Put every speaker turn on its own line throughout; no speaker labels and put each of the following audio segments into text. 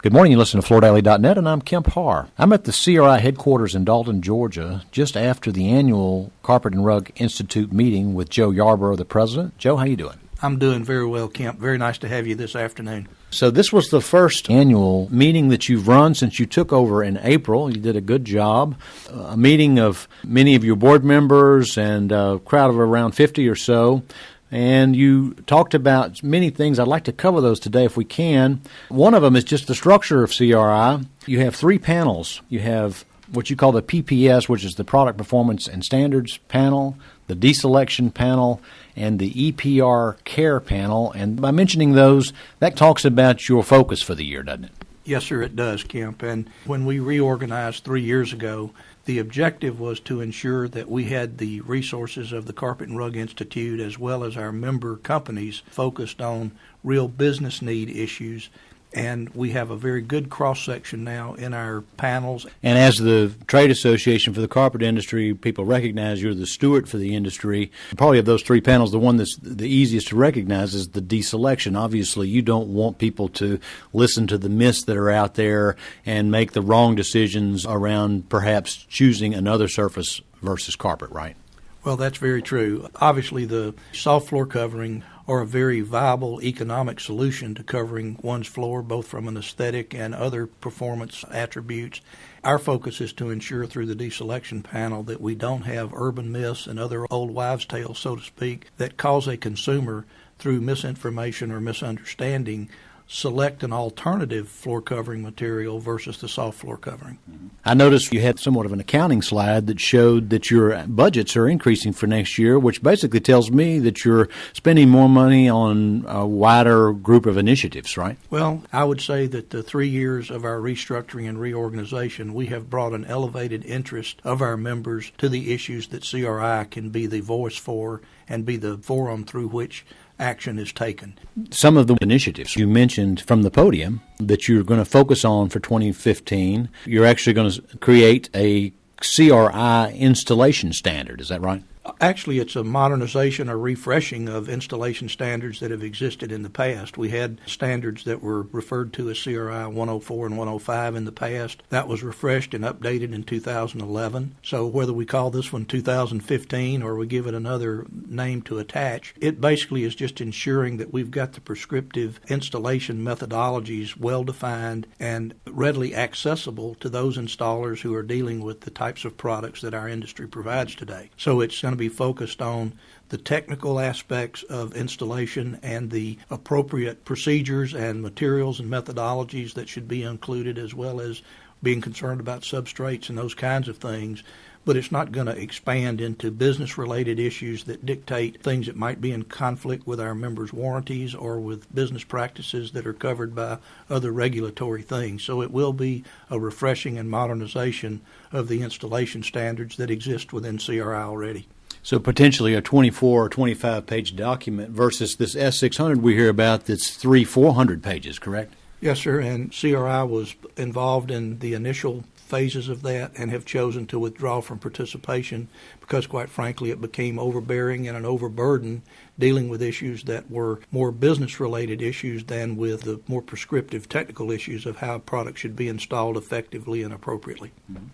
Good morning. You listen to FloorDaily.net, and I'm Kemp Harr. I'm at the CRI headquarters in Dalton, Georgia, just after the annual Carpet and Rug Institute meeting with Joe Yarbrough, the president. Joe, how you doing?
I'm doing very well, Kemp. Very nice to have you this afternoon.
So this was the first annual meeting that you've run since you took over in April. You did a good job. A meeting of many of your board members and a crowd of around 50 or so. And you talked about many things. I'd like to cover those today if we can. One of them is just the structure of CRI. You have three panels. You have what you call the PPS, which is the Product Performance and Standards panel, the Deselection panel, and the EPR Care panel. And by mentioning those, that talks about your focus for the year, doesn't it?
Yes, sir, it does, Kemp. And when we reorganized 3 years ago, the objective was to ensure that we had the resources of the Carpet and Rug Institute as well as our member companies focused on real business need issues. And we have a very good cross-section now in our panels.
And as the trade association for the carpet industry, people recognize you're the steward for the industry. Probably of those three panels, the one that's the easiest to recognize is the deselection. Obviously, you don't want people to listen to the myths that are out there and make the wrong decisions around perhaps choosing another surface versus carpet, right?
Well, that's very true. Obviously, the soft floor covering are a very viable economic solution to covering one's floor, both from an aesthetic and other performance attributes. Our focus is to ensure through the deselection panel that we don't have urban myths and other old wives' tales, so to speak, that cause a consumer, through misinformation or misunderstanding, select an alternative floor covering material versus the soft floor covering.
I noticed you had somewhat of an accounting slide that showed that your budgets are increasing for next year, which basically tells me that you're spending more money on a wider group of initiatives, right?
Well, I would say that the 3 years of our restructuring and reorganization, we have brought an elevated interest of our members to the issues that CRI can be the voice for and be the forum through which action is taken.
Some of the initiatives you mentioned from the podium that you're going to focus on for 2015, you're actually going to create a CRI installation standard. Is that right?
Actually, it's a modernization or refreshing of installation standards that have existed in the past. We had standards that were referred to as CRI 104 and 105 in the past. That was refreshed and updated in 2011. So whether we call this one 2015 or we give it another name to attach, it basically is just ensuring that we've got the prescriptive installation methodologies well-defined and readily accessible to those installers who are dealing with the types of products that our industry provides today. So it's going to be focused on the technical aspects of installation and the appropriate procedures and materials and methodologies that should be included, as well as being concerned about substrates and those kinds of things. But it's not going to expand into business-related issues that dictate things that might be in conflict with our members' warranties or with business practices that are covered by other regulatory things. So it will be a refreshing and modernization of the installation standards that exist within CRI already.
So potentially a 24 or 25-page document versus this S600 we hear about that's 400 pages, correct?
Yes, sir, and CRI was involved in the initial phases of that and have chosen to withdraw from participation because, quite frankly, it became overbearing and an overburden dealing with issues that were more business-related issues than with the more prescriptive technical issues of how a product should be installed effectively and appropriately.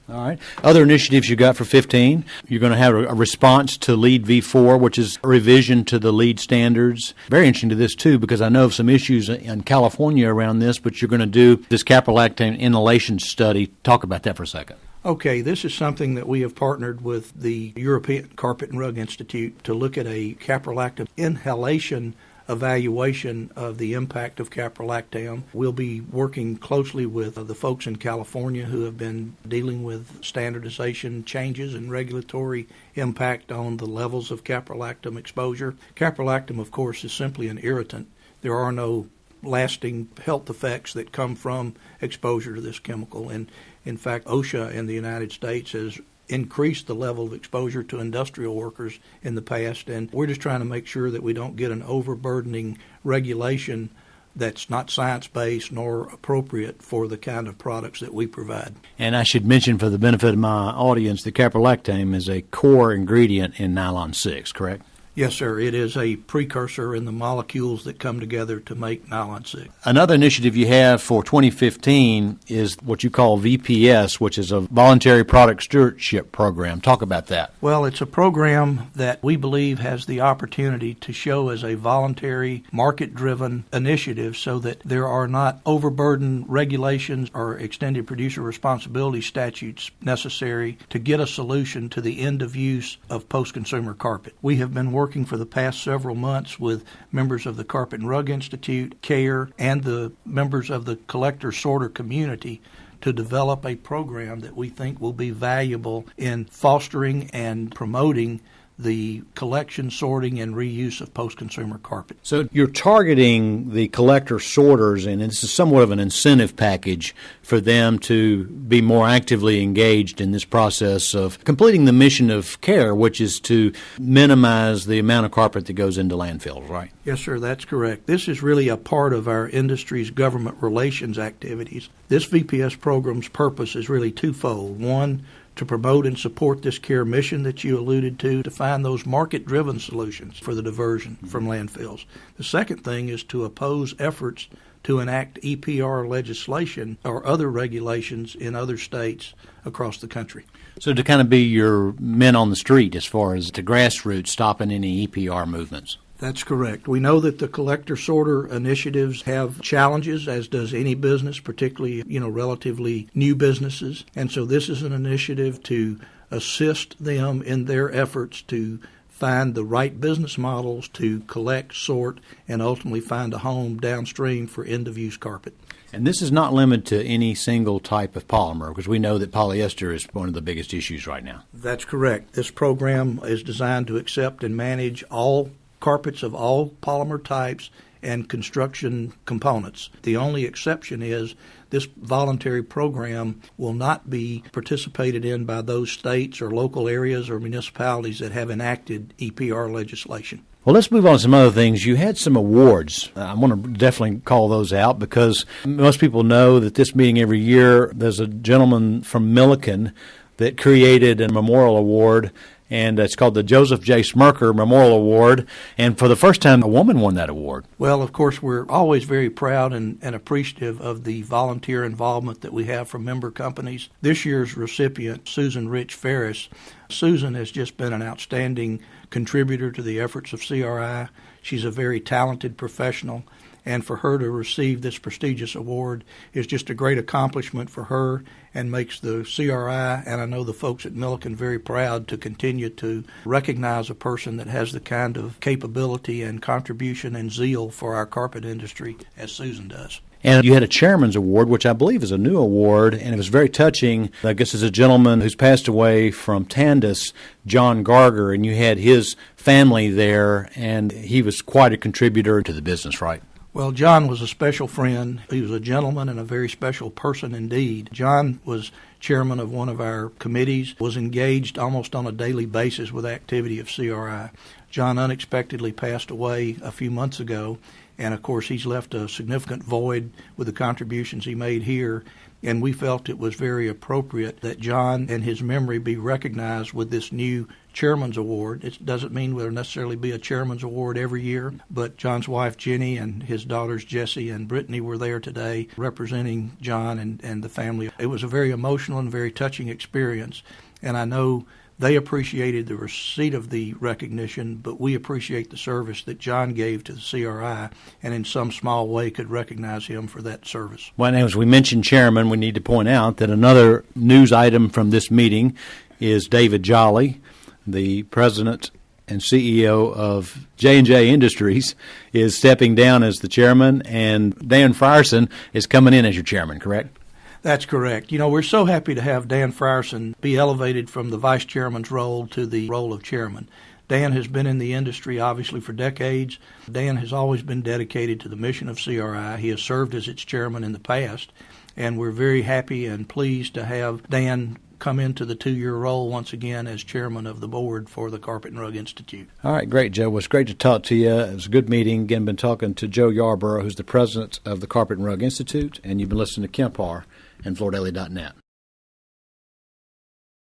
All right. Other initiatives you got for 15, you're going to have a response to LEED V4, which is a revision to the LEED standards. Very interesting to this, too, because I know of some issues in California around this, but you're going to do this caprolactam inhalation study. Talk about that for a second.
Okay, this is something that we have partnered with the European Carpet and Rug Institute to look at a caprolactam inhalation evaluation of the impact of caprolactam. We'll be working closely with the folks in California who have been dealing with standardization changes and regulatory impact on the levels of caprolactam exposure. Caprolactam, of course, is simply an irritant. There are no lasting health effects that come from exposure to this chemical. And in fact, OSHA in the United States has increased the level of exposure to industrial workers in the past, and we're just trying to make sure that we don't get an overburdening regulation that's not science-based nor appropriate for the kind of products that we provide.
And I should mention for the benefit of my audience, the caprolactam is a core ingredient in nylon 6, correct?
Yes, sir. It is a precursor in the molecules that come together to make nylon 6.
Another initiative you have for 2015 is what you call VPS, which is a voluntary product stewardship program. Talk about that.
Well, it's a program that we believe has the opportunity to show as a voluntary, market-driven initiative so that there are not overburdened regulations or extended producer responsibility statutes necessary to get a solution to the end of use of post-consumer carpet. We have been working for the past several months with members of the Carpet and Rug Institute, CARE, and the members of the collector sorter community to develop a program that we think will be valuable in fostering and promoting the collection, sorting, and reuse of post-consumer carpet.
So you're targeting the collector sorters, and this is somewhat of an incentive package for them to be more actively engaged in this process of completing the mission of CARE, which is to minimize the amount of carpet that goes into landfills, right?
Yes, sir, that's correct. This is really a part of our industry's government relations activities. This VPS program's purpose is really twofold. One, to promote and support this CARE mission that you alluded to find those market-driven solutions for the diversion from landfills. The second thing is to oppose efforts to enact EPR legislation or other regulations in other states across the country.
So to kind of be your men on the street as far as the grassroots stopping any EPR movements.
That's correct. We know that the collector sorter initiatives have challenges, as does any business, particularly, relatively new businesses. And so this is an initiative to assist them in their efforts to find the right business models to collect, sort, and ultimately find a home downstream for end-of-use carpet.
And this is not limited to any single type of polymer, because we know that polyester is one of the biggest issues right now.
That's correct. This program is designed to accept and manage all carpets of all polymer types and construction components. The only exception is this voluntary program will not be participated in by those states or local areas or municipalities that have enacted EPR legislation.
Well, let's move on to some other things. You had some awards. I want to definitely call those out because most people know that this meeting every year, there's a gentleman from Milliken that created a memorial award, and it's called the Joseph J. Smrekar Memorial Award. And for the first time, a woman won that award.
Well, of course, we're always very proud and appreciative of the volunteer involvement that we have from member companies. This year's recipient, Susan Rich Farris. Susan has just been an outstanding contributor to the efforts of CRI. She's a very talented professional, and for her to receive this prestigious award is just a great accomplishment for her and makes the CRI and I know the folks at Milliken very proud to continue to recognize a person that has the kind of capability and contribution and zeal for our carpet industry as Susan does.
And you had a Chairman's Award, which I believe is a new award, and it was very touching. I guess it's a gentleman who's passed away from Tandis, John Garger, and you had his family there, and he was quite a contributor to the business, right?
Well, John was a special friend. He was a gentleman and a very special person indeed. John was chairman of one of our committees, was engaged almost on a daily basis with activity of CRI. John unexpectedly passed away a few months ago, and of course he's left a significant void with the contributions he made here, and we felt it was very appropriate that John and his memory be recognized with this new Chairman's Award. It doesn't mean there'll necessarily be a Chairman's Award every year, but John's wife Jenny and his daughters Jessie and Brittany were there today representing John and the family. It was a very emotional and very touching experience, and I know they appreciated the receipt of the recognition, but we appreciate the service that John gave to the CRI and in some small way could recognize him for that service.
Well, and as we mentioned Chairman, we need to point out that another news item from this meeting is David Jolly, the president and CEO of J&J Industries, is stepping down as the chairman, and Dan Frierson is coming in as your chairman, correct?
That's correct. We're so happy to have Dan Frierson be elevated from the vice chairman's role to the role of chairman. Dan has been in the industry, obviously, for decades. Dan has always been dedicated to the mission of CRI. He has served as its chairman in the past, and we're very happy and pleased to have Dan come into the 2-year role once again as chairman of the board for the Carpet and Rug Institute.
All right, great, Joe. Well, it's great to talk to you. It was a good meeting. Again, been talking to Joe Yarbrough, who's the president of the Carpet and Rug Institute, and you've been listening to Kemp Harr and FloorDaily.net.